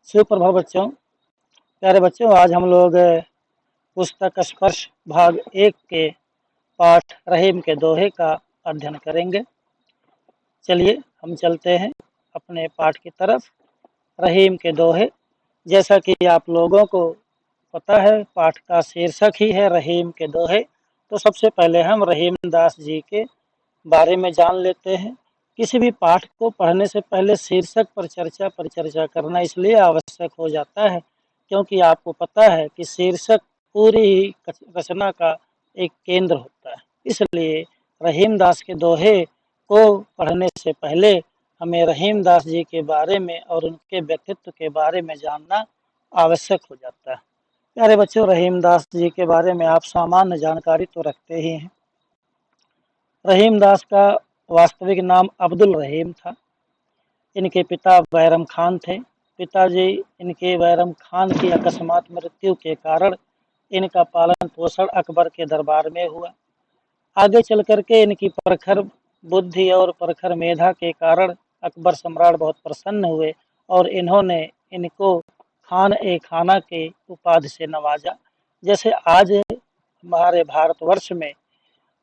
सुप्रभात बच्चों। प्यारे बच्चों, आज हम लोग पुस्तक स्पर्श भाग 1 के पाठ रहीम के दोहे का अध्ययन करेंगे। चलिए हम चलते हैं अपने पाठ की तरफ। रहीम के दोहे, जैसा कि आप लोगों को पता है, पाठ का शीर्षक ही है रहीम के दोहे। तो सबसे पहले हम रहीम दास जी के बारे में जान लेते हैं। किसी भी पाठ को पढ़ने से पहले शीर्षक पर चर्चा करना इसलिए आवश्यक हो जाता है क्योंकि आपको पता है कि शीर्षक पूरी ही रचना का एक केंद्र होता है। इसलिए रहीम दास के दोहे को पढ़ने से पहले हमें रहीम दास जी के बारे में और उनके व्यक्तित्व के बारे में जानना आवश्यक हो जाता है। प्यारे बच्चों, रहीम दास जी के बारे में आप सामान्य जानकारी तो रखते ही हैं। रहीम दास का वास्तविक नाम अब्दुल रहीम था। इनके पिता बैरम खान थे। पिताजी इनके बैरम खान की अकस्मात मृत्यु के कारण इनका पालन पोषण अकबर के दरबार में हुआ। आगे चल करके इनकी प्रखर बुद्धि और प्रखर मेधा के कारण अकबर सम्राट बहुत प्रसन्न हुए और इन्होंने इनको खान ए खाना के उपाधि से नवाजा। जैसे आज हमारे भारतवर्ष में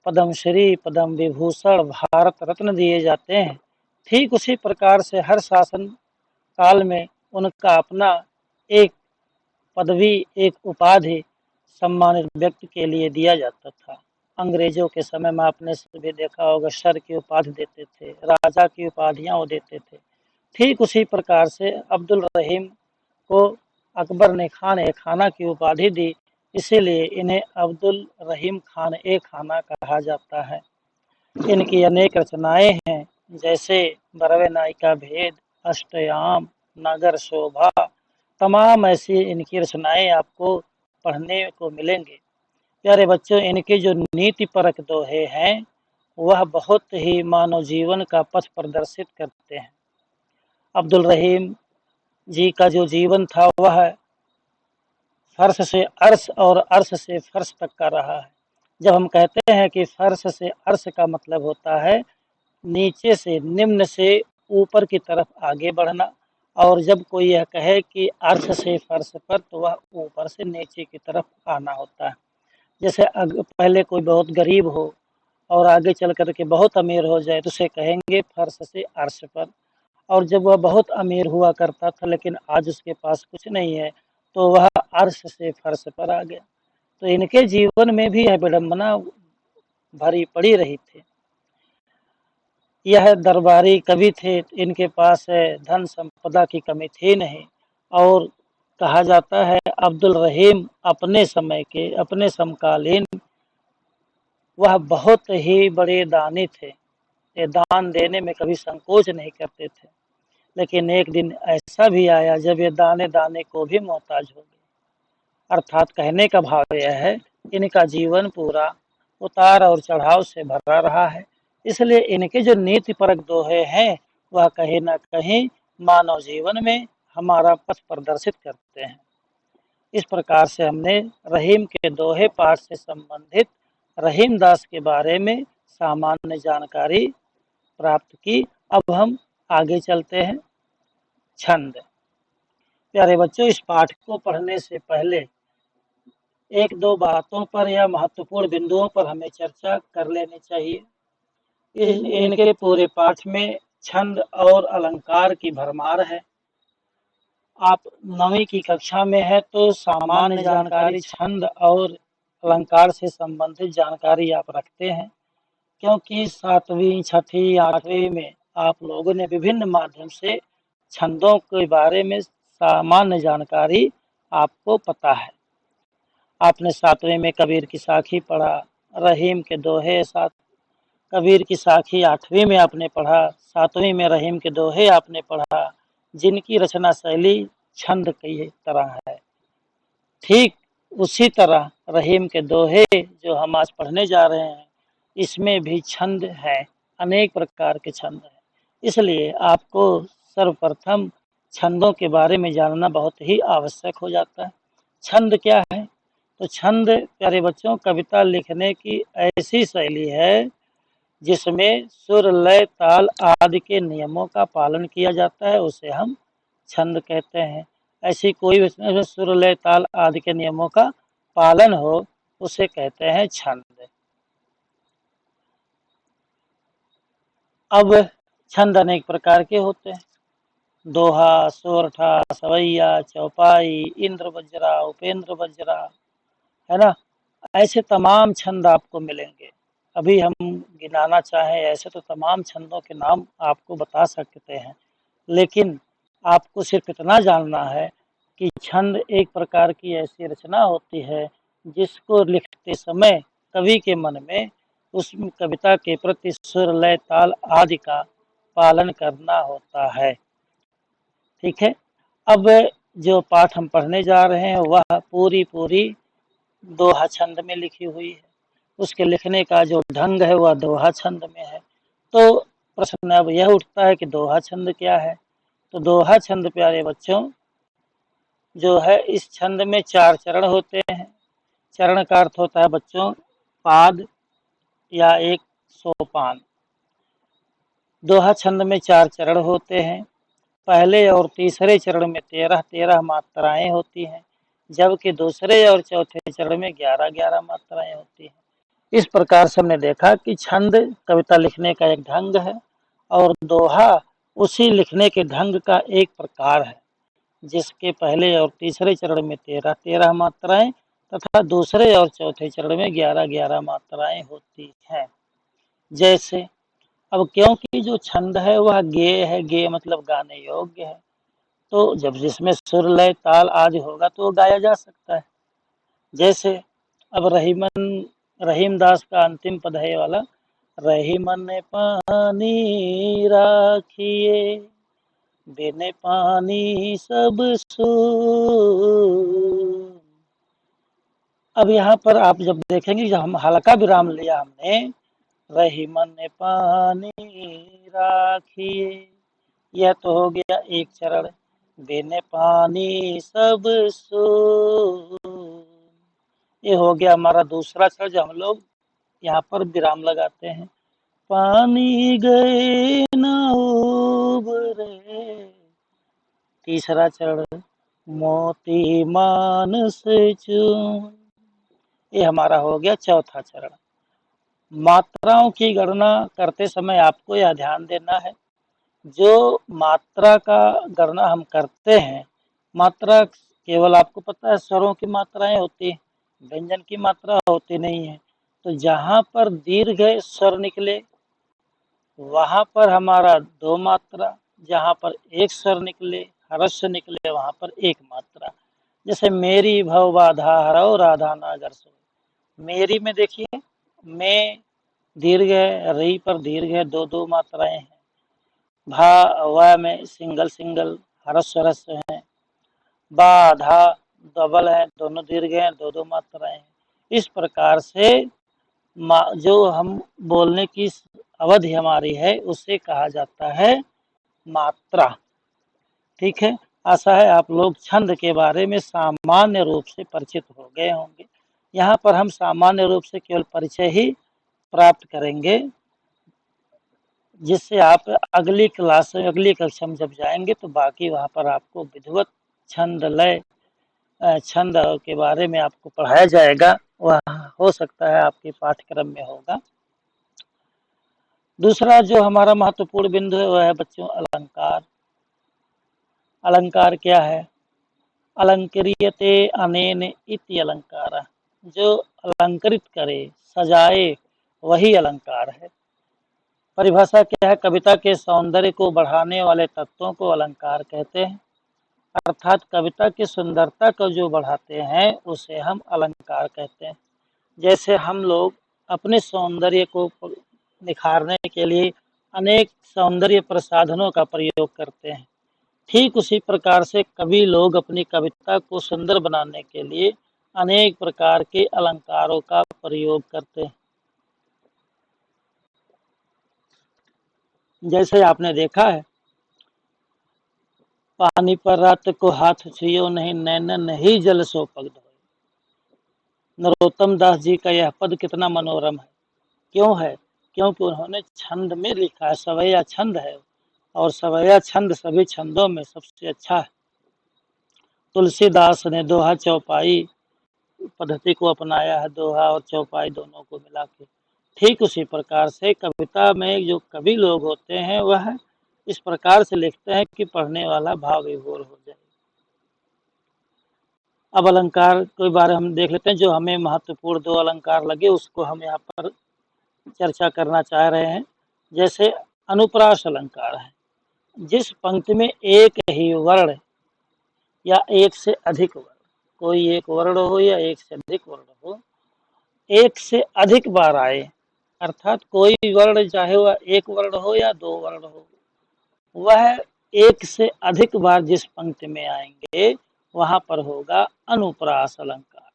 पद्मश्री, पद्म विभूषण, भारत रत्न दिए जाते हैं, ठीक उसी प्रकार से हर शासन काल में उनका अपना एक पदवी, एक उपाधि सम्मानित व्यक्ति के लिए दिया जाता था। अंग्रेजों के समय में आपने भी देखा होगा, सर की उपाधि देते थे, राजा की उपाधियां वो देते थे। ठीक उसी प्रकार से अब्दुल रहीम को अकबर ने खान ए खाना की उपाधि दी, इसीलिए इन्हें अब्दुल रहीम खान ए खाना कहा जाता है। इनकी अनेक रचनाएं हैं, जैसे बरवे नायिका भेद, अष्टयाम, नगर शोभा। तमाम ऐसी इनकी रचनाएं आपको पढ़ने को मिलेंगे। प्यारे बच्चों, इनके जो नीति परक दोहे हैं वह बहुत ही मानव जीवन का पथ प्रदर्शित करते हैं। अब्दुल रहीम जी का जो जीवन था वह फर्श से अर्श और अर्श से फर्श तक का रहा है। जब हम कहते हैं कि फर्श से अर्श का मतलब होता है नीचे से, निम्न से ऊपर की तरफ आगे बढ़ना, और जब कोई यह कहे कि अर्श से फर्श पर, तो वह ऊपर से नीचे की तरफ आना होता है। जैसे पहले कोई बहुत गरीब हो और आगे चल कर के बहुत अमीर हो जाए तो उसे कहेंगे फर्श से अर्श पर। और जब वह बहुत अमीर हुआ करता था लेकिन आज उसके पास कुछ नहीं है तो वह अर्श से फर्श पर आ गया। तो इनके जीवन में भी यह विडंबना भरी पड़ी रही थी। यह दरबारी कवि थे, इनके पास धन संपदा की कमी थी नहीं, और कहा जाता है अब्दुल रहीम अपने समय के, अपने समकालीन वह बहुत ही बड़े दानी थे। ये दान देने में कभी संकोच नहीं करते थे। लेकिन एक दिन ऐसा भी आया जब ये दाने दाने को भी मोहताज हो गए। अर्थात कहने का भाव यह है, इनका जीवन पूरा उतार और चढ़ाव से भरा रहा है। इसलिए इनके जो नीति परक दोहे हैं वह कहीं ना कहीं मानव जीवन में हमारा पथ प्रदर्शित करते हैं। इस प्रकार से हमने रहीम के दोहे पाठ से संबंधित रहीम दास के बारे में सामान्य जानकारी प्राप्त की। अब हम आगे चलते हैं। छंद। प्यारे बच्चों, इस पाठ को पढ़ने से पहले एक दो बातों पर या महत्वपूर्ण बिंदुओं पर हमें चर्चा कर लेनी चाहिए। इनके पूरे पाठ में छंद और अलंकार की भरमार है। आप 9वीं की कक्षा में है तो सामान्य जानकारी छंद और अलंकार से संबंधित जानकारी आप रखते हैं, क्योंकि 7वीं, 6वीं, 8वीं में आप लोगों ने विभिन्न माध्यम से छंदों के बारे में सामान्य जानकारी आपको पता है। आपने 7वीं में कबीर की साखी पढ़ा, रहीम के दोहे, सात कबीर की साखी 8वीं में आपने पढ़ा, 7वीं में रहीम के दोहे आपने पढ़ा, जिनकी रचना शैली छंद की तरह है। ठीक उसी तरह रहीम के दोहे जो हम आज पढ़ने जा रहे हैं, इसमें भी छंद है, अनेक प्रकार के छंद हैं। इसलिए आपको सर्वप्रथम छंदों के बारे में जानना बहुत ही आवश्यक हो जाता है। छंद क्या है? तो छंद, प्यारे बच्चों, कविता लिखने की ऐसी शैली है जिसमें सुर, लय, ताल आदि के नियमों का पालन किया जाता है, उसे हम छंद कहते हैं। ऐसी कोई भी सुर लय ताल आदि के नियमों का पालन हो उसे कहते हैं छंद। अब छंद अनेक प्रकार के होते हैं। दोहा, सोरठा, सवैया, चौपाई, इंद्र वज्रा, उपेंद्र वज्रा, है ना। ऐसे तमाम छंद आपको मिलेंगे। अभी हम गिनाना चाहें ऐसे तो तमाम छंदों के नाम आपको बता सकते हैं, लेकिन आपको सिर्फ इतना जानना है कि छंद एक प्रकार की ऐसी रचना होती है जिसको लिखते समय कवि के मन में उस कविता के प्रति सुर, लय, ताल आदि का पालन करना होता है। ठीक है। अब जो पाठ हम पढ़ने जा रहे हैं वह पूरी दोहा छंद में लिखी हुई है। उसके लिखने का जो ढंग है वह दोहा छंद में है। तो प्रश्न अब यह उठता है कि दोहा छंद क्या है। तो दोहा छंद प्यारे बच्चों जो है, इस छंद में 4 चरण होते हैं। चरण का अर्थ होता है बच्चों पाद या एक सोपान। दोहा छंद में 4 चरण होते हैं। पहले और तीसरे चरण में 13-13 मात्राएं होती हैं, जबकि दूसरे और चौथे चरण में 11-11 मात्राएं होती हैं। इस प्रकार से हमने देखा कि छंद कविता लिखने का एक ढंग है और दोहा उसी लिखने के ढंग का एक प्रकार है, जिसके पहले और तीसरे चरण में 13-13 मात्राएं तथा दूसरे और चौथे चरण में 11-11 मात्राएं होती हैं। जैसे अब क्योंकि जो छंद है वह गेय है, गेय मतलब गाने योग्य है, तो जब जिसमें सुर, लय, ताल आदि होगा तो वो गाया जा सकता है। जैसे अब रहीम दास का अंतिम पद है वाला, रहीमन पानी राखिए बिन पानी सब सून। अब यहाँ पर आप जब देखेंगे जब हम हल्का विराम लिया हमने, रहीमन पानी राखिए, यह तो हो गया एक चरण। बिन पानी सब सून, ये हो गया हमारा दूसरा चरण जो हम लोग यहाँ पर विराम लगाते हैं। पानी गए न उबरे, तीसरा चरण। मोती मानस चून, ये हमारा हो गया चौथा चरण। मात्राओं की गणना करते समय आपको यह ध्यान देना है, जो मात्रा का गणना हम करते हैं, मात्रा केवल आपको पता है स्वरों की मात्राएं होती हैं, व्यंजन की मात्रा होती नहीं है। तो जहाँ पर दीर्घ स्वर निकले वहाँ पर हमारा 2 मात्रा, जहाँ पर एक स्वर निकले, ह्रस्व निकले वहाँ पर 1 मात्रा। जैसे मेरी भव बाधा हरौ राधा नागर सो, मेरी में देखिए में दीर्घ है, रई पर दीर्घ है, 2-2 मात्राएं हैं। भा व में सिंगल सिंगल ह्रस्व ह्रस्व है। बाधा डबल है, दोनों दीर्घ हैं, 2-2 मात्राएं हैं। इस प्रकार से जो हम बोलने की अवधि हमारी है उसे कहा जाता है मात्रा। ठीक है। आशा है आप लोग छंद के बारे में सामान्य रूप से परिचित हो गए होंगे। यहाँ पर हम सामान्य रूप से केवल परिचय ही प्राप्त करेंगे, जिससे आप अगली क्लास में अगली कक्षा में जब जाएंगे तो बाकी वहाँ पर आपको विधिवत छंद लय छंद के बारे में आपको पढ़ाया जाएगा। वह हो सकता है आपके पाठ्यक्रम में होगा। दूसरा जो हमारा महत्वपूर्ण बिंदु है वह है बच्चों अलंकार। अलंकार क्या है? अलंक्रियते अनेन इति अलंकार, जो अलंकृत करे सजाए वही अलंकार है। परिभाषा क्या है? कविता के सौंदर्य को बढ़ाने वाले तत्वों को अलंकार कहते हैं, अर्थात कविता की सुंदरता को जो बढ़ाते हैं उसे हम अलंकार कहते हैं। जैसे हम लोग अपने सौंदर्य को निखारने के लिए अनेक सौंदर्य प्रसाधनों का प्रयोग करते हैं, ठीक उसी प्रकार से कवि लोग अपनी कविता को सुंदर बनाने के लिए अनेक प्रकार के अलंकारों का प्रयोग करते हैं। जैसे आपने देखा है, पानी पर रात को हाथ छुइयो नहीं, नैनन नहीं जल सो पग धोए। नरोत्तम दास जी का यह पद कितना मनोरम है। क्यों है? क्योंकि उन्होंने छंद में लिखा है, सवैया छंद है और सवैया छंद सभी छंदों में सबसे अच्छा है। तुलसीदास ने दोहा चौपाई पद्धति को अपनाया है, दोहा और चौपाई दोनों को मिला के। ठीक उसी प्रकार से कविता में जो कवि लोग होते हैं वह इस प्रकार से लिखते हैं कि पढ़ने वाला भाव विभोर हो जाए। अब अलंकार के बारे हम देख लेते हैं, जो हमें महत्वपूर्ण दो अलंकार लगे उसको हम यहाँ पर चर्चा करना चाह रहे हैं। जैसे अनुप्रास अलंकार है, जिस पंक्ति में एक ही वर्ण या एक से अधिक वर्ण, कोई एक वर्ण हो या एक से अधिक वर्ण हो, एक से अधिक बार आए, अर्थात कोई वर्ण चाहे वह एक वर्ण हो या दो वर्ण हो, वह एक से अधिक बार जिस पंक्ति में आएंगे वहां पर होगा अनुप्रास अलंकार।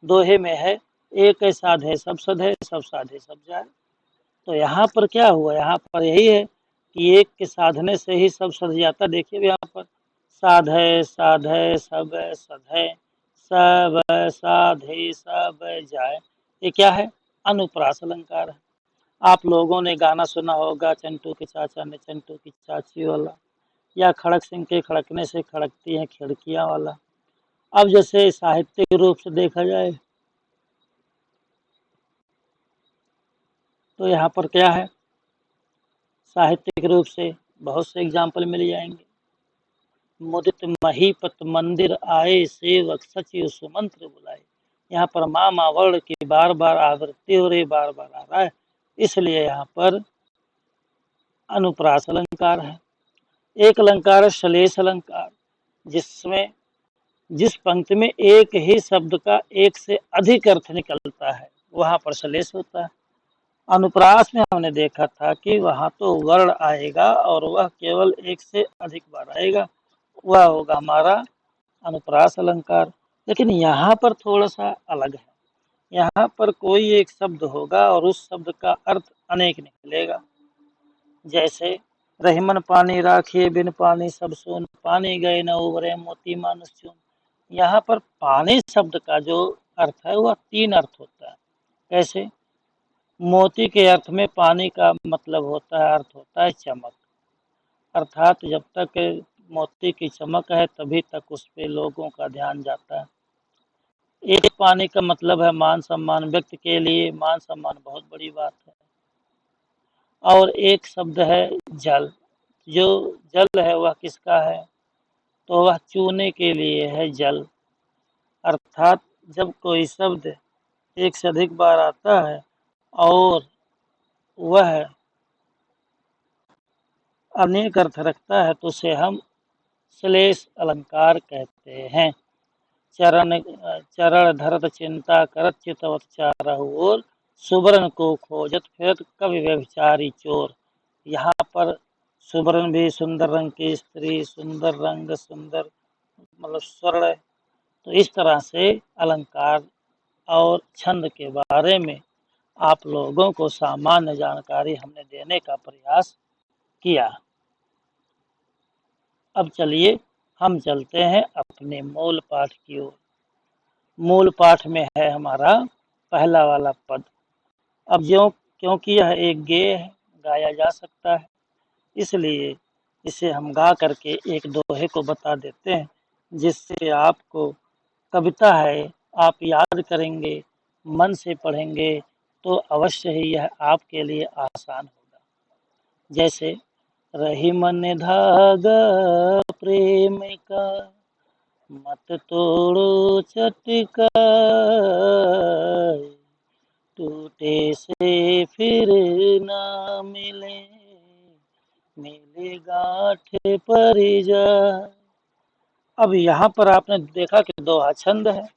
दोहे में है, एक साधे सब सधे, सब साधे सब जाए। तो यहाँ पर क्या हुआ, यहाँ पर यही है कि एक के साधने से ही सब सध जाता। देखिए यहाँ पर साधे साधे सब सधे, सब साधे सब जाए, ये क्या है, अनुप्रास अलंकार है। आप लोगों ने गाना सुना होगा, चंटू के चाचा ने चंटू की चाची वाला, या खड़क सिंह के खड़कने से खड़कती हैं खिड़कियां वाला। अब जैसे साहित्यिक रूप से देखा जाए तो यहाँ पर क्या है, साहित्यिक रूप से बहुत से एग्जाम्पल मिल जाएंगे। मुदित महीपत मंदिर आए, सेवक सचिव सुमंत्र बुलाए। यहाँ पर मामा वर्ण की बार बार आवृत्ति हो रही, बार बार आ रहा है, इसलिए यहाँ पर अनुप्रास अलंकार है। एक अलंकार है श्लेष अलंकार, जिसमें जिस पंक्ति में एक ही शब्द का एक से अधिक अर्थ निकलता है वहां पर श्लेष होता है। अनुप्रास में हमने देखा था कि वहां तो वर्ण आएगा और वह केवल एक से अधिक बार आएगा, वह होगा हमारा अनुप्रास अलंकार। लेकिन यहाँ पर थोड़ा सा अलग है, यहाँ पर कोई एक शब्द होगा और उस शब्द का अर्थ अनेक निकलेगा। जैसे रहीमन पानी राखिए बिन पानी सब सोन, पानी गए न उबरे मोती मानुष चून। यहाँ पर पानी शब्द का जो अर्थ है वह तीन अर्थ होता है। कैसे, मोती के अर्थ में पानी का मतलब होता है, अर्थ होता है चमक, अर्थात जब तक मोती की चमक है तभी तक उस पे लोगों का ध्यान जाता है। एक पानी का मतलब है मान सम्मान, व्यक्ति के लिए मान सम्मान बहुत बड़ी बात है। और एक शब्द है जल, जो जल है वह किसका है, तो वह चूने के लिए है जल। अर्थात जब कोई शब्द एक से अधिक बार आता है और वह अनेक अर्थ रखता है तो उसे हम श्लेष अलंकार कहते हैं। चरण चरण धरत चिंता करत चितवत चारहु ओर, सुबरन को खोजत फिरत कवि व्यभिचारी चोर। यहाँ पर सुबरन भी सुंदर रंग की स्त्री, सुंदर रंग, सुंदर मतलब स्वर्ण। तो इस तरह से अलंकार और छंद के बारे में आप लोगों को सामान्य जानकारी हमने देने का प्रयास किया। अब चलिए हम चलते हैं अपने मूल पाठ की ओर। मूल पाठ में है हमारा पहला वाला पद। अब जो क्योंकि यह एक गेय है, गाया जा सकता है, इसलिए इसे हम गा करके एक दोहे को बता देते हैं, जिससे आपको कविता है आप याद करेंगे, मन से पढ़ेंगे तो अवश्य ही यह आपके लिए आसान होगा। जैसे, रही मन धागा प्रेम का, मत तोड़ो चटका, टूटे से फिर ना मिले, मिले गांठ पर जा। अब यहाँ पर आपने देखा कि दोहा छंद है।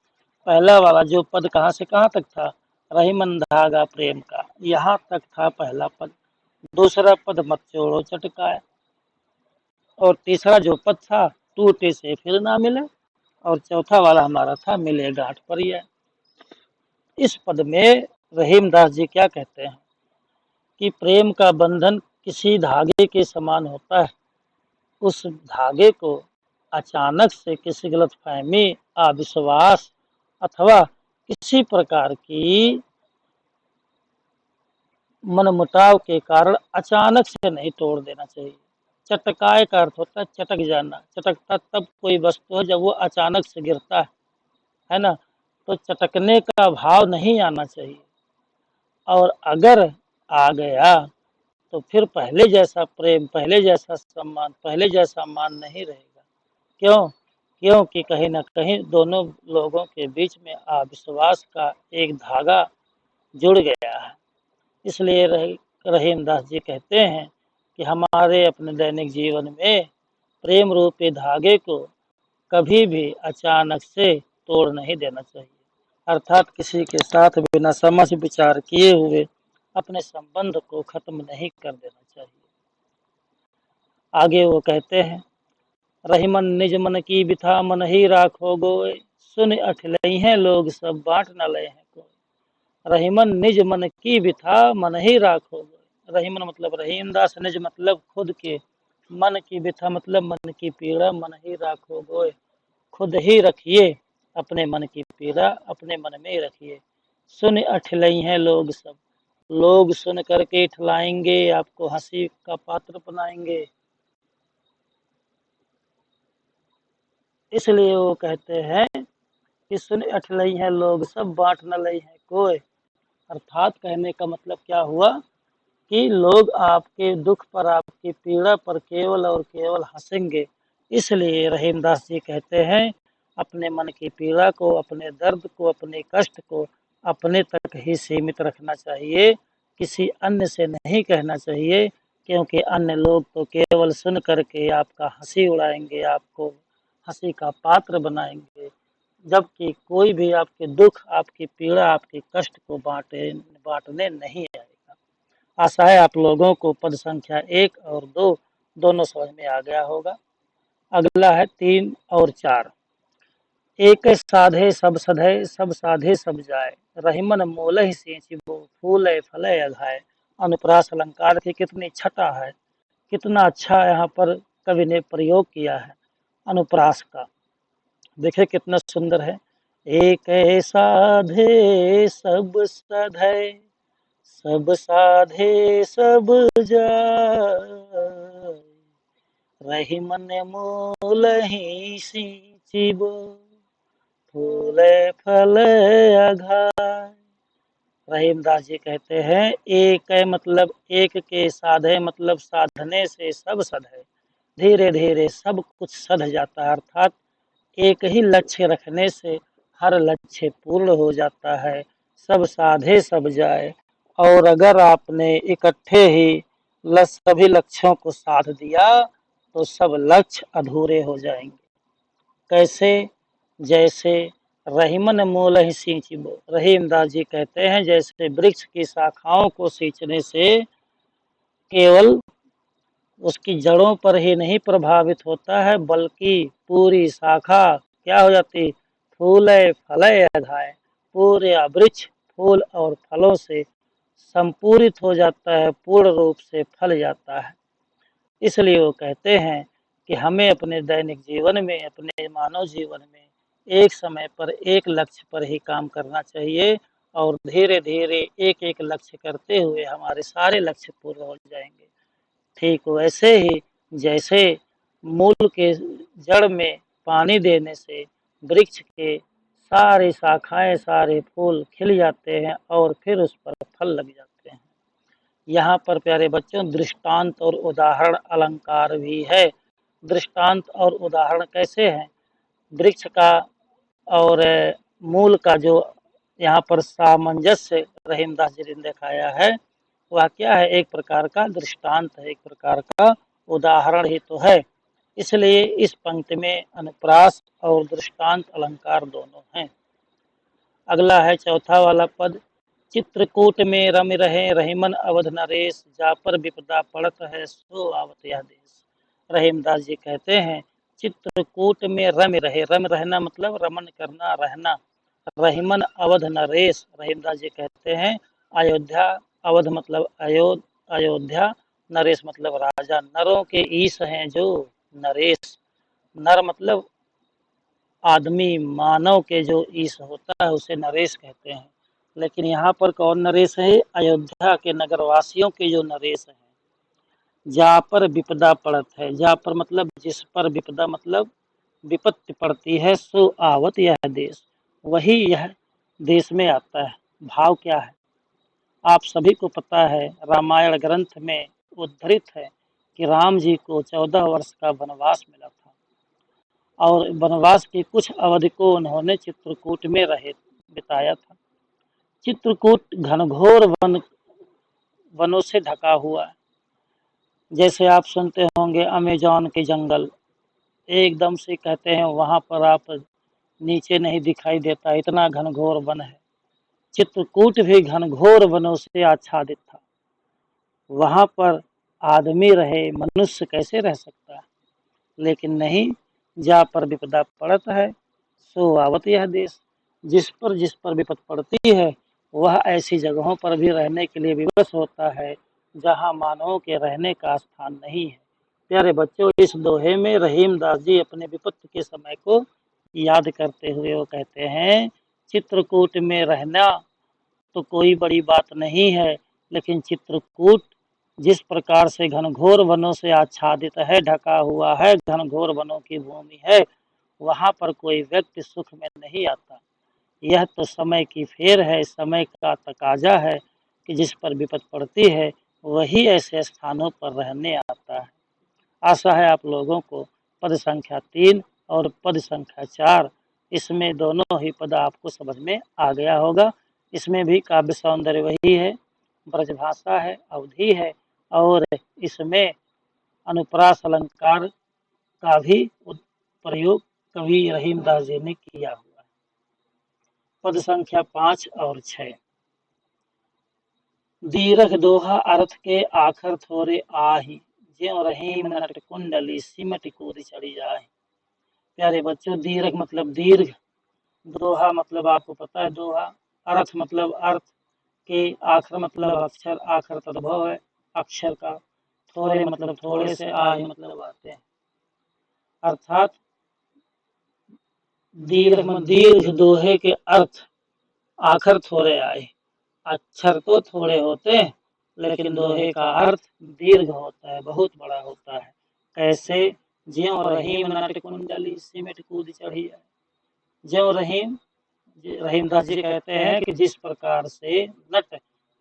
पहला वाला जो पद कहाँ से कहाँ तक था, रही मन धागा प्रेम का, यहाँ तक था पहला पद। दूसरा पद मत छोड़ो चटका है, और तीसरा जो पद था टूटे से फिर ना मिले, और चौथा वाला हमारा था मिले गांठ पर ही है। इस पद में रहीमदास जी क्या कहते हैं कि प्रेम का बंधन किसी धागे के समान होता है। उस धागे को अचानक से किसी गलतफहमी, अविश्वास अथवा किसी प्रकार की मनमुटाव के कारण अचानक से नहीं तोड़ देना चाहिए। चटकाए का अर्थ होता है चटक जाना। चटकता तब कोई वस्तु है जब वो अचानक से गिरता है ना। तो चटकने का भाव नहीं आना चाहिए, और अगर आ गया तो फिर पहले जैसा प्रेम, पहले जैसा सम्मान, पहले जैसा मान नहीं रहेगा। क्यों? क्योंकि कहीं ना कहीं दोनों लोगों के बीच में अविश्वास का एक धागा जुड़ गया है। इसलिए रहीम दास जी कहते हैं कि हमारे अपने दैनिक जीवन में प्रेम रूपी धागे को कभी भी अचानक से तोड़ नहीं देना चाहिए। अर्थात किसी के साथ बिना समझ विचार किए हुए अपने संबंध को खत्म नहीं कर देना चाहिए। आगे वो कहते हैं, रहीमन निज मन की बिथा मन ही राखो गोय, सुन अठलई हैं लोग सब बांट न लय हैं कोई। रहीमन निज मन की बिथा मन ही राखो गोय। रहीमन मतलब रहीम दास, निज मतलब खुद के, मन की बिथा मतलब मन की पीड़ा, मन ही राखो गोय, खुद ही रखिए अपने मन की पीड़ा, अपने मन में ही रखिए। सुन अठलई हैं लोग सब, लोग सुन करके ठलाएंगे, आपको हंसी का पात्र बनाएंगे। इसलिए वो कहते हैं कि सुन अठलई हैं लोग सब बांट न लई है कोई। अर्थात कहने का मतलब क्या हुआ कि लोग आपके दुख पर, आपकी पीड़ा पर केवल और केवल हंसेंगे। इसलिए रहीमदास जी कहते हैं, अपने मन की पीड़ा को, अपने दर्द को, अपने कष्ट को अपने तक ही सीमित रखना चाहिए, किसी अन्य से नहीं कहना चाहिए। क्योंकि अन्य लोग तो केवल सुन करके आपका हंसी उड़ाएंगे, आपको हंसी का पात्र बनाएंगे, जबकि कोई भी आपके दुख, आपकी पीड़ा, आपके कष्ट को बांटने नहीं आएगा। आशा है आप लोगों को पद संख्या 1 और 2 दोनों समझ में आ गया होगा। अगला है 3 और 4। एक साधे सब सधे, सब साधे सब जाए, रहीमन मोलहि सींचिबो, फूले फले अघाए। अनुप्रास अलंकार की कितनी छटा है, कितना अच्छा यहाँ पर कवि ने प्रयोग किया है अनुप्रास का। देखिए कितना सुंदर है। एक साधे सब सधे, सब साधे सब जाय, रहीमन मोलहि सींचिबो, फूले फले अघाय। रहीमदास जी कहते हैं, एक मतलब एक के साधे मतलब साधने से सब सध है, धीरे धीरे सब कुछ सध जाता है। अर्थात एक ही लक्ष्य रखने से हर लक्ष्य पूर्ण हो जाता है। सब साधे सब जाए, और अगर आपने इकट्ठे ही सभी लक्ष्यों को साध दिया तो सब लक्ष्य अधूरे हो जाएंगे। कैसे? जैसे रहीमन मूल ही सींचिबो, रहीमदास जी कहते हैं जैसे वृक्ष की शाखाओं को सींचने से केवल उसकी जड़ों पर ही नहीं प्रभावित होता है, बल्कि पूरी शाखा क्या हो जाती, फूले फले अघाए, पूरे वृक्ष फूल और फलों से संपूरित हो जाता है, पूर्ण रूप से फल जाता है। इसलिए वो कहते हैं कि हमें अपने दैनिक जीवन में, अपने मानव जीवन में एक समय पर एक लक्ष्य पर ही काम करना चाहिए, और धीरे धीरे एक एक लक्ष्य करते हुए हमारे सारे लक्ष्य पूर्ण हो जाएंगे। ठीक वैसे ही जैसे मूल के जड़ में पानी देने से वृक्ष के सारे शाखाएं, सारे फूल खिल जाते हैं और फिर उस पर फल लग जाते हैं। यहाँ पर प्यारे बच्चों दृष्टांत और उदाहरण अलंकार भी है। दृष्टांत और उदाहरण कैसे हैं? वृक्ष का और मूल का जो यहाँ पर सामंजस्य रहीमदास जी ने दिखाया है, वह क्या है? एक प्रकार का दृष्टांत है, एक प्रकार का उदाहरण ही तो है। इसलिए इस पंक्ति में अनुप्रास और दृष्टांत अलंकार दोनों हैं। अगला है चौथा वाला पद, चित्रकूट में रम रहे रहीमन अवध नरेश, जा पर विपदा पड़त है सो आवत यह देश। रहीमदास जी कहते हैं, चित्रकूट में रम रहे, रम रहना मतलब रमन करना, रहना। रहीमन अवध नरेश, रहीमदास जी कहते हैं अयोध्या, अवध मतलब अयोध्या, नरेश मतलब राजा, नरों के ईश हैं जो नरेश। नर मतलब आदमी, मानव के जो ईश होता है उसे नरेश कहते हैं। लेकिन यहाँ पर कौन नरेश है? अयोध्या के नगरवासियों के जो नरेश हैं। जा पर विपदा पड़त है, जा पर मतलब जिस पर विपदा मतलब विपत्ति पड़ती है, सो आवत यह देश, वही यह देश में आता है। भाव क्या है? आप सभी को पता है, रामायण ग्रंथ में उद्धृत है कि राम जी को 14 वर्ष का वनवास मिला था और वनवास की कुछ अवधि को उन्होंने चित्रकूट में रहे बिताया था। चित्रकूट घनघोर वनों से ढका हुआ है। जैसे आप सुनते होंगे अमेजोन के जंगल, एकदम से कहते हैं वहां पर आप नीचे नहीं दिखाई देता, इतना घनघोर वन है। चित्रकूट भी घनघोर वनों से आच्छादित था। वहां पर आदमी रहे, मनुष्य कैसे रह सकता है? लेकिन नहीं, जा पर विपदा पड़त है, सो आवत यह देश। जिस पर विपद पड़ती है, वह ऐसी जगहों पर भी रहने के लिए विवश होता है जहां मानवों के रहने का स्थान नहीं है। प्यारे बच्चों, इस दोहे में रहीम दास जी अपने विपत्ति के समय को याद करते हुए वो कहते हैं, चित्रकूट में रहना तो कोई बड़ी बात नहीं है, लेकिन चित्रकूट जिस प्रकार से घनघोर वनों से आच्छादित है, ढका हुआ है, घनघोर वनों की भूमि है, वहां पर कोई व्यक्ति सुख में नहीं आता। यह तो समय की फेर है, समय का तकाजा है कि जिस पर विपद पड़ती है वही ऐसे स्थानों पर रहने आता है। आशा है आप लोगों को पद संख्या 3 और पद संख्या 4, इसमें दोनों ही पद आपको समझ में आ गया होगा। इसमें भी काव्य सौंदर्य वही है, ब्रजभाषा है, अवधि है और इसमें अनुप्रास अलंकार का भी प्रयोग कवि रहीमदास जी ने किया हुआ है। पद संख्या 5 और 6, दीर्घ दोहा अर्थ के आखर थोरे आही, ज्यों रहीम नट कुंडली सिमट कूद चढ़ी जाए। प्यारे बच्चों, दीर्घ मतलब दीर्घ, दोहा मतलब आपको पता है दोहा, अर्थ मतलब अर्थ के, आखर मतलब अक्षर, आखर तद्भव है अक्षर का, थोड़े मतलब थोड़े से, आही मतलब आते हैं। अर्थात दीर्घ दोहे के अर्थ आखर थोड़े आए। अक्षर तो थोड़े होते हैं लेकिन दोहे का अर्थ दीर्घ होता है, बहुत बड़ा होता है। कैसे? ज्यों रहीम नट कुंडली सिमट कूद चढ़ी है। ज्यों रहीमदास जी कहते हैं कि जिस प्रकार से नट,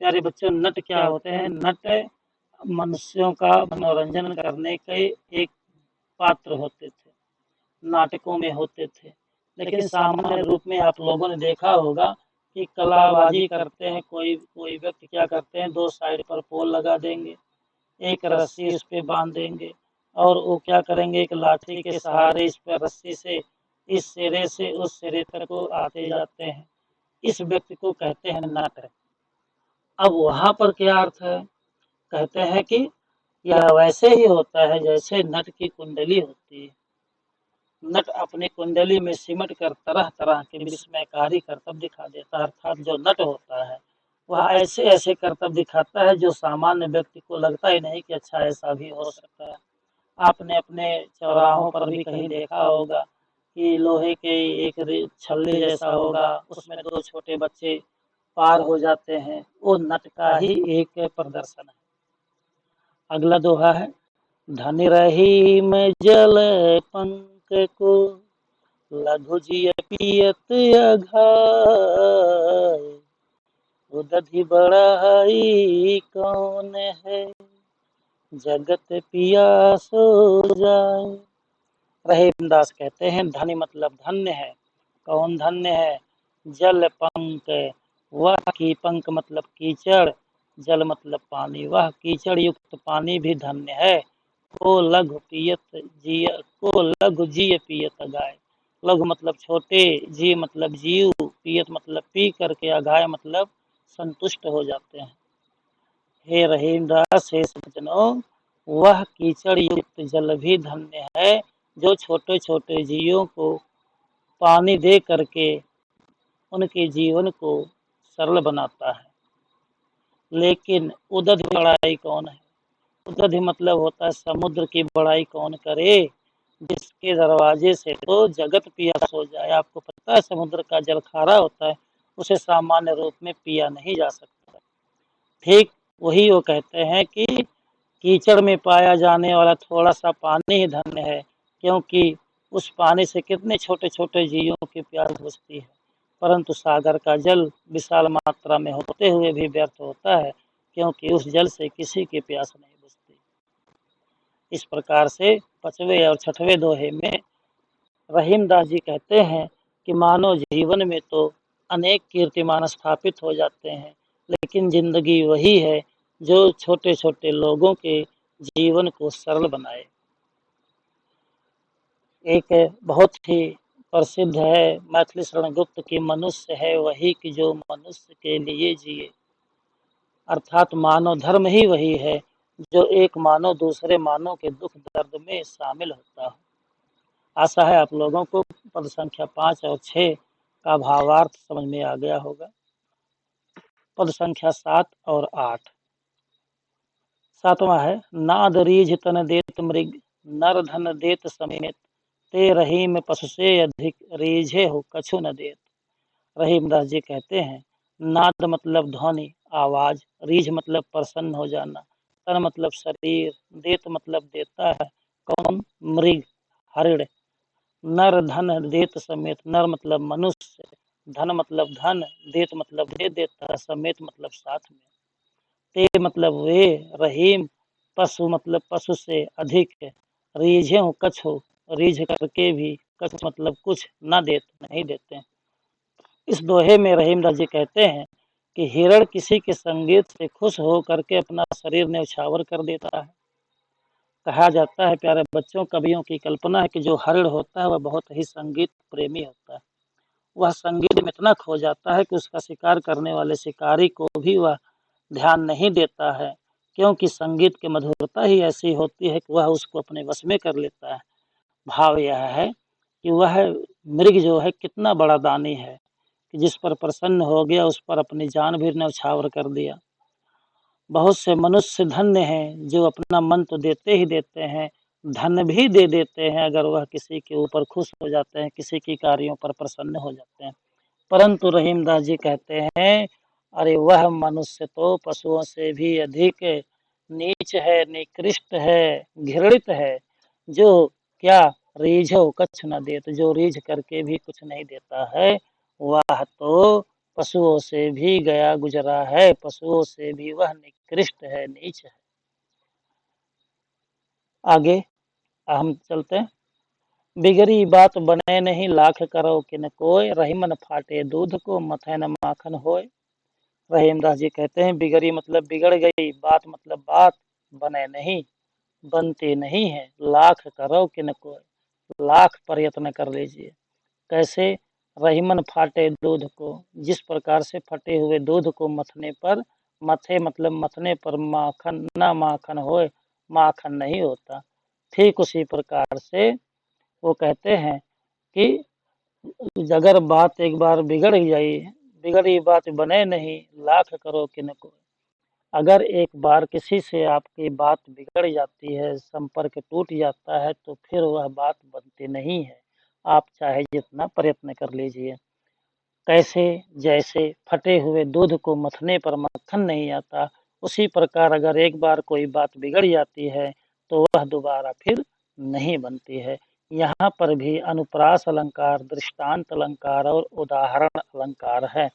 प्यारे बच्चों नट क्या होते हैं? नट मनुष्यों का मनोरंजन करने के एक पात्र होते थे, नाटकों में होते थे। लेकिन सामान्य रूप में आप लोगों ने देखा होगा कि कलाबाजी करते हैं, कोई कोई व्यक्ति क्या करते हैं, दो साइड पर पोल लगा देंगे, एक रस्सी उस पे बांध देंगे और वो क्या करेंगे, एक लाठी के सहारे इस पर रस्सी से इस सिरे से उस सिरे तक को आते जाते हैं। इस व्यक्ति को कहते हैं नट। अब वहां पर क्या अर्थ है? कहते हैं कि यह वैसे ही होता है जैसे नट की कुंडली होती है। नट अपनी कुंडली में सिमट कर तरह तरह के विस्मयकारी करतब दिखा देता है। अर्थात जो नट होता है वह ऐसे ऐसे करतब दिखाता है जो सामान्य व्यक्ति को लगता ही नहीं कि अच्छा ऐसा भी हो सकता है। आपने अपने चौराहों पर भी कहीं देखा होगा कि लोहे के एक छल्ले जैसा होगा, उसमें दो छोटे बच्चे पार हो जाते हैं, वो नट का ही एक प्रदर्शन है। अगला दोहा है, धन रहीम जल पंक को लघु जिय पियत अघाय, उदधि बड़ाई कौन है, जगत पिया सो जाए। रहीमदास कहते हैं धनी मतलब धन्य है। कौन धन्य है? जल पंक, वह की पंक मतलब कीचड़, जल मतलब पानी, वह कीचड़ युक्त पानी भी धन्य है। को लघु पियत जिय, को लघु जिय पियत गाय, लघु मतलब छोटे, जी मतलब जीव, पियत मतलब पी करके, अगाय मतलब संतुष्ट हो जाते हैं। हे रहीमदास, हे सज्जनों, वह कीचड़ युक्त जल भी धन्य है जो छोटे छोटे जीवों को पानी दे करके उनके जीवन को सरल बनाता है। लेकिन उदधि बड़ाई कौन है? उदधि मतलब होता है समुद्र की बड़ाई कौन करे, जिसके दरवाजे से तो जगत पिया हो जाए। आपको पता है समुद्र का जल खारा होता है, उसे सामान्य रूप में पिया नहीं जा सकता। ठीक वही वो कहते हैं कि कीचड़ में पाया जाने वाला थोड़ा सा पानी ही धन्य है, क्योंकि उस पानी से कितने छोटे छोटे जीवों की प्यास बुझती है। परंतु सागर का जल विशाल मात्रा में होते हुए भी व्यर्थ होता है, क्योंकि उस जल से किसी की प्यास नहीं बुझती। इस प्रकार से 5वें और 6वें दोहे में रहीमदास जी कहते हैं कि मानव जीवन में तो अनेक कीर्तिमान स्थापित हो जाते हैं, लेकिन जिंदगी वही है जो छोटे छोटे लोगों के जीवन को सरल बनाए। एक बहुत ही प्रसिद्ध है मैथिली शरण गुप्त की, मनुष्य है वही कि जो मनुष्य के लिए जिए। अर्थात मानव धर्म ही वही है जो एक मानव दूसरे मानव के दुख दर्द में शामिल होता है। आशा है आप लोगों को पद संख्या 5 और 6 का भावार्थ समझ में आ गया होगा। पद संख्या 7 और 8। 7वां है, नाद रीझ तन देत मृग, नर धन देत समेत, ते रहीम पशु से अधिक, रीझे हो कछु न देत। रहीमदास जी कहते हैं, नाद मतलब ध्वनि, आवाज, रीझ मतलब प्रसन्न हो जाना, तन मतलब शरीर, देत मतलब देता है कौन, मृग, हरिण, नर धन देत समेत, नर मतलब मनुष्य, धन मतलब धन, देत मतलब दे देता है, समेत मतलब साथ में, ते मतलब वे, रहीम, पशु मतलब पशु से अधिक, रीझे हो कछु, रीझ करके भी, कछु मतलब कुछ, न देते नहीं देते। इस दोहे में रहीमदास जी कहते हैं कि हिरण किसी के संगीत से खुश हो करके अपना शरीर न्यौछावर कर देता है। कहा जाता है प्यारे बच्चों, कवियों की कल्पना है कि जो हरिण होता है वह बहुत ही संगीत प्रेमी होता है। वह संगीत में इतना खो जाता है कि उसका शिकार करने वाले शिकारी को भी वह ध्यान नहीं देता है, क्योंकि संगीत की मधुरता ही ऐसी होती है कि वह उसको अपने वश में कर लेता है। भाव यह है कि वह मृग जो है कितना बड़ा दानी है कि जिस पर प्रसन्न हो गया उस पर अपनी जान भी न्यौछावर कर दिया। बहुत से मनुष्य धन्य हैं जो अपना मन तो देते ही देते हैं, धन भी दे देते हैं अगर वह किसी के ऊपर खुश हो जाते हैं, किसी की कार्यों पर प्रसन्न हो जाते हैं। परंतु रहीमदास जी कहते हैं, अरे वह मनुष्य तो पशुओं से भी अधिक नीच है, निकृष्ट है, घृणित है, जो क्या, रीझो कछ न देत, जो रीझ करके भी कुछ नहीं देता है, वह तो पशुओं से भी गया गुजरा है, पशुओं से भी वह निकृष्ट है, नीच है। आगे हम चलते हैं। बिगड़ी बात बने नहीं, लाख करो किन कोय, रहीमन फाटे दूध को, मथै न माखन होय। रहीमदास जी कहते हैं, बिगड़ी मतलब बिगड़ गई, बात मतलब बात, बने नहीं, बनती नहीं है, लाख करो किन कोय, लाख प्रयत्न कर लीजिए। कैसे, रहीमन फाटे दूध को, जिस प्रकार से फटे हुए दूध को मथने पर, मथे मतलब मथने पर माखन ना माखन होए, माखन नहीं होता, ठीक उसी प्रकार से वो कहते हैं कि अगर बात एक बार बिगड़ जाए, बिगड़ी बात बने नहीं, लाख करो किन को। अगर एक बार किसी से आपकी बात बिगड़ जाती है, संपर्क टूट जाता है, तो फिर वह बात बनती नहीं है, आप चाहे जितना प्रयत्न कर लीजिए। कैसे, जैसे फटे हुए दूध को मथने पर मक्खन नहीं आता, उसी प्रकार अगर एक बार कोई बात बिगड़ जाती है तो वह दोबारा फिर नहीं बनती है। यहाँ पर भी अनुप्रास अलंकार, दृष्टांत अलंकार और उदाहरण अलंकार है।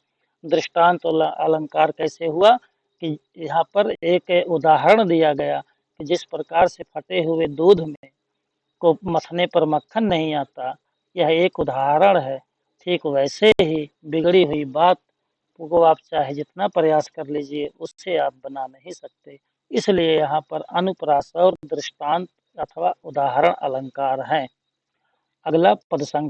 दृष्टांत अलंकार कैसे हुआ कि यहाँ पर एक उदाहरण दिया गया कि जिस प्रकार से फटे हुए दूध में को मथने पर मक्खन नहीं आता, यह एक उदाहरण है। ठीक वैसे ही बिगड़ी हुई बात को आप चाहे जितना प्रयास कर लीजिए, उससे आप बना नहीं सकते। इसलिए यहाँ पर अनुप्रास और दृष्टांत अथवा उदाहरण अलंकार हैं। अगला पद संख्या